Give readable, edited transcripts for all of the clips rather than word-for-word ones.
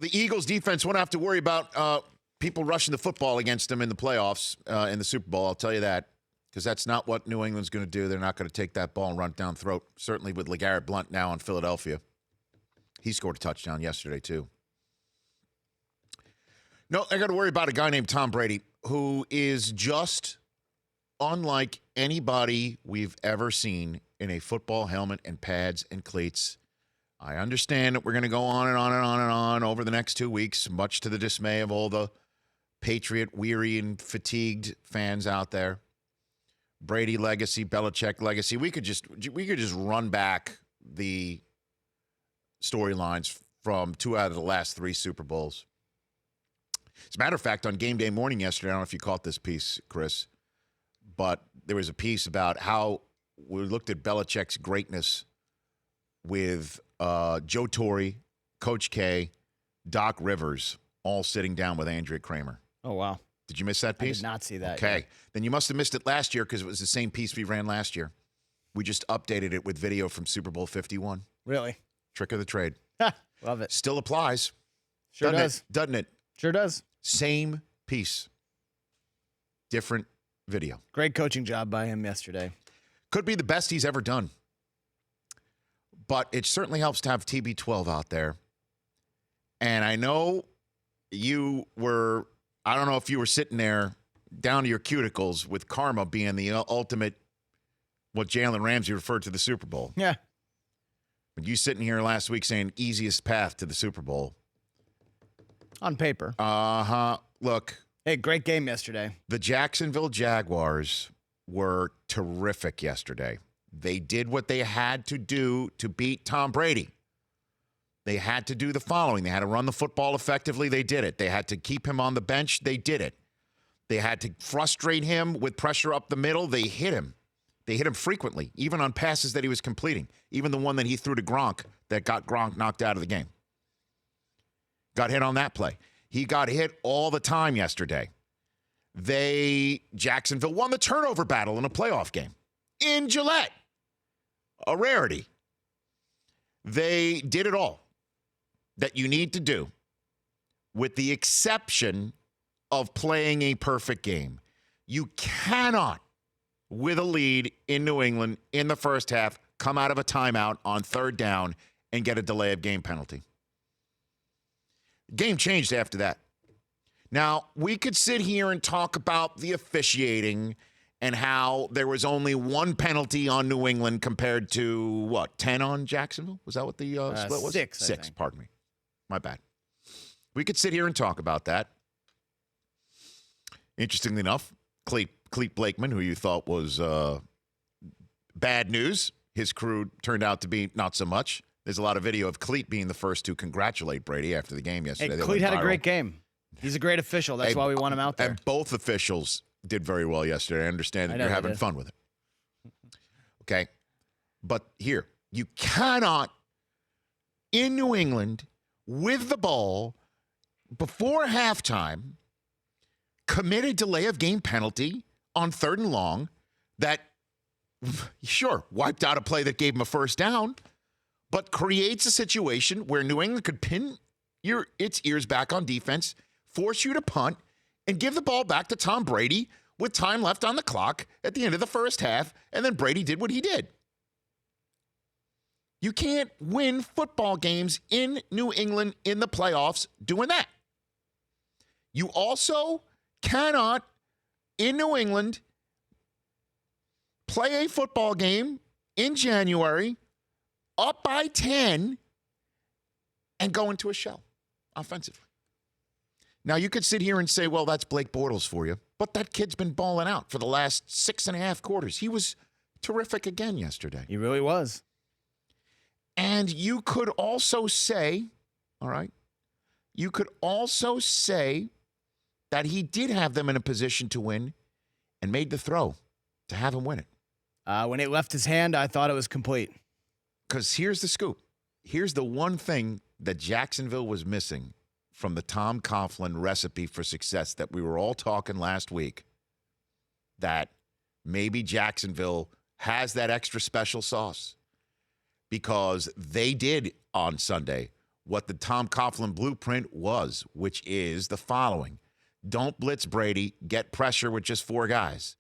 The Eagles defense won't have to worry about people rushing the football against them in the playoffs, in the Super Bowl. I'll tell you that, because that's not what New England's going to do. They're not going to take that ball and run it down throat, certainly with LeGarrette Blount now in Philadelphia. He scored a touchdown yesterday, too. No, I got to worry about a guy named Tom Brady, who is just unlike anybody we've ever seen in a football helmet and pads and cleats. I understand that we're going to go on and on and on and on over the next 2 weeks, much to the dismay of all the Patriot weary and fatigued fans out there. Brady legacy, Belichick legacy. We could just run back the storylines from 2 out of the last 3 Super Bowls. As a matter of fact, on game day morning yesterday, I don't know if you caught this piece, Chris, but there was a piece about how we looked at Belichick's greatness with Joe Torre, Coach K, Doc Rivers, all sitting down with Andrea Kramer. Oh, wow. Did you miss that piece? I did not see that. Okay. Yet. Then you must have missed it last year, because it was the same piece we ran last year. We just updated it with video from Super Bowl 51. Really? Trick of the trade. Love it. Still applies. Sure does. Doesn't it? Sure does. Same piece. Different video. Great coaching job by him yesterday. Could be the best he's ever done. But it certainly helps to have TB12 out there. And I know you were, I don't know if you were sitting there down to your cuticles with karma being the ultimate, what Jalen Ramsey referred to the Super Bowl. Yeah. But you sitting here last week saying easiest path to the Super Bowl. On paper. Look. Hey, great game yesterday. The Jacksonville Jaguars were terrific yesterday. They did what they had to do to beat Tom Brady. They had to do the following. They had to run the football effectively. They did it. They had to keep him on the bench. They did it. They had to frustrate him with pressure up the middle. They hit him. They hit him frequently, even on passes that he was completing. Even the one that he threw to Gronk that got Gronk knocked out of the game. Got hit on that play. He got hit all the time yesterday. Jacksonville won the turnover battle in a playoff game in Gillette. A rarity. They did it all that you need to do, with the exception of playing a perfect game. You cannot, with a lead in New England in the first half, come out of a timeout on 3rd down and get a delay of game penalty. Game changed after that. Now, we could sit here and talk about the officiating and how there was only 1 penalty on New England compared to, 10 on Jacksonville? Was that what the split was? 6, 6, pardon me. My bad. We could sit here and talk about that. Interestingly enough, Clete Blakeman, who you thought was bad news, his crew turned out to be not so much. There's a lot of video of Clete being the first to congratulate Brady after the game yesterday. Hey, Clete had a great game. He's a great official. That's why we want him out there. And both officials did very well yesterday. I understand that you're having fun with it. Okay? But here, you cannot, in New England, with the ball, before halftime, commit a delay of game penalty on 3rd and long that, sure, wiped out a play that gave him a first down, but creates a situation where New England could pin its ears back on defense, force you to punt, and give the ball back to Tom Brady with time left on the clock at the end of the first half, and then Brady did what he did. You can't win football games in New England in the playoffs doing that. You also cannot, in New England, play a football game in January up by 10 and go into a shell offensively. Now, you could sit here and say, well, that's Blake Bortles for you. But that kid's been balling out for the last 6.5 quarters. He was terrific again yesterday. He really was. And you could also say, all right, you could also say that he did have them in a position to win and made the throw to have him win it. When it left his hand, I thought it was complete. Because here's the scoop. Here's the one thing that Jacksonville was missing from the Tom Coughlin recipe for success that we were all talking last week, that maybe Jacksonville has that extra special sauce, because they did on Sunday what the Tom Coughlin blueprint was, which is the following. Don't blitz Brady. Get pressure with just 4 guys.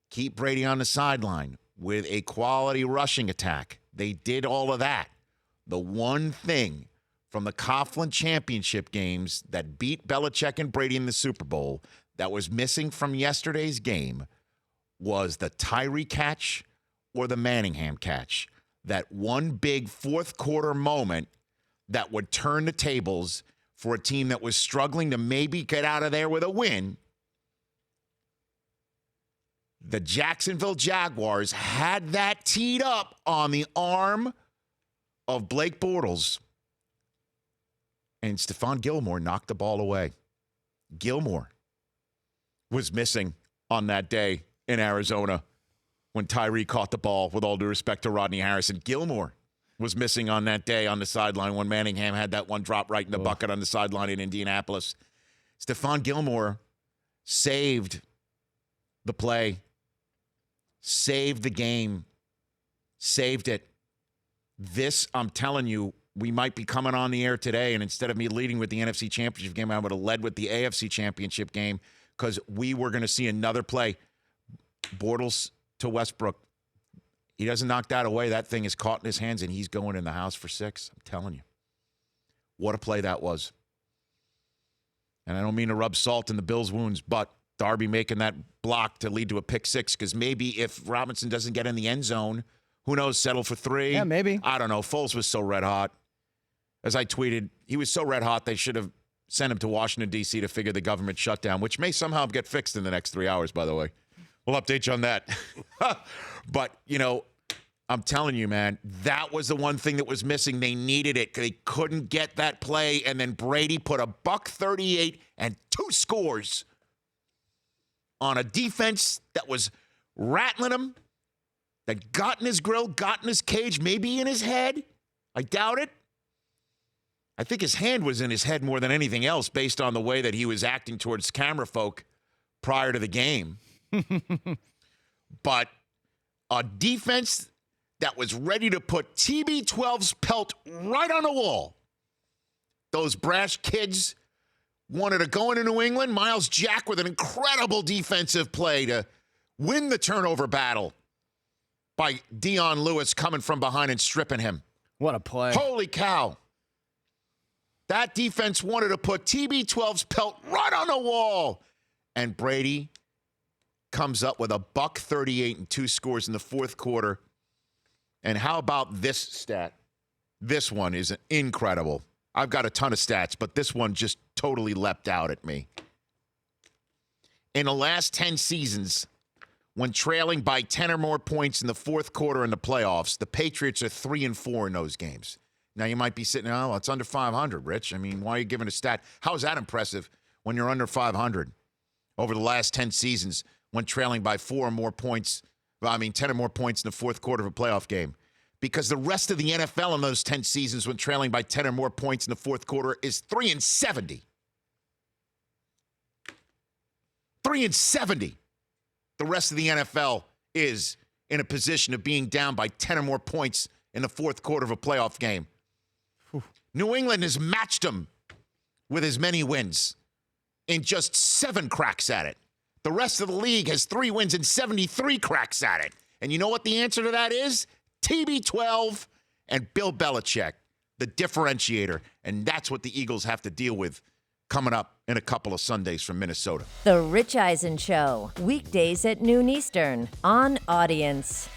Keep Brady on the sideline with a quality rushing attack. They did all of that. The one thing from the Coughlin championship games that beat Belichick and Brady in the Super Bowl that was missing from yesterday's game was the Tyree catch or the Manningham catch. That one big fourth quarter moment that would turn the tables for a team that was struggling to maybe get out of there with a win. The Jacksonville Jaguars had that teed up on the arm of Blake Bortles. And Stephon Gilmore knocked the ball away. Gilmore was missing on that day in Arizona when Tyree caught the ball, with all due respect to Rodney Harrison. Gilmore was missing on that day on the sideline when Manningham had that one drop right in the bucket on the sideline in Indianapolis. Stephon Gilmore saved the play, saved the game, saved it. This, I'm telling you, we might be coming on the air today, and instead of me leading with the NFC Championship game, I would have led with the AFC Championship game, because we were going to see another play. Bortles to Westbrook. He doesn't knock that away. That thing is caught in his hands, and he's going in the house for 6. I'm telling you. What a play that was. And I don't mean to rub salt in the Bills' wounds, but Darby making that block to lead to a pick 6, because maybe if Robinson doesn't get in the end zone, who knows, settle for 3. Yeah, maybe. I don't know. Foles was so red hot. As I tweeted, he was so red hot they should have sent him to Washington, D.C. to figure the government shutdown, which may somehow get fixed in the next 3 hours, by the way. We'll update you on that. But, you know, I'm telling you, man, that was the one thing that was missing. They needed it. They couldn't get that play, and then Brady put a $138 and 2 scores on a defense that was rattling him, that got in his grill, got in his cage, maybe in his head. I doubt it. I think his hand was in his head more than anything else, based on the way that he was acting towards camera folk prior to the game. But a defense that was ready to put TB12's pelt right on the wall. Those brash kids wanted to go into New England. Miles Jack with an incredible defensive play to win the turnover battle by Dion Lewis coming from behind and stripping him. What a play. Holy cow. That defense wanted to put TB12's pelt right on the wall. And Brady comes up with a $138 and 2 scores in the fourth quarter. And how about this stat? This one is incredible. I've got a ton of stats, but this one just totally leapt out at me. In the last 10 seasons, when trailing by 10 or more points in the fourth quarter in the playoffs, the Patriots are 3-4 in those games. Now, you might be sitting, oh, well, it's under 500, Rich. I mean, why are you giving a stat? How is that impressive when you're under 500 over the last 10 seasons when trailing by 10 or more points in the fourth quarter of a playoff game? Because the rest of the NFL in those 10 seasons when trailing by 10 or more points in the fourth quarter is 3-70. 3-70. The rest of the NFL is in a position of being down by 10 or more points in the fourth quarter of a playoff game. New England has matched them with as many wins in just 7 cracks at it. The rest of the league has 3 wins and 73 cracks at it. And you know what the answer to that is? TB12 and Bill Belichick, the differentiator. And that's what the Eagles have to deal with coming up in a couple of Sundays from Minnesota. The Rich Eisen Show, weekdays at noon Eastern on Audience.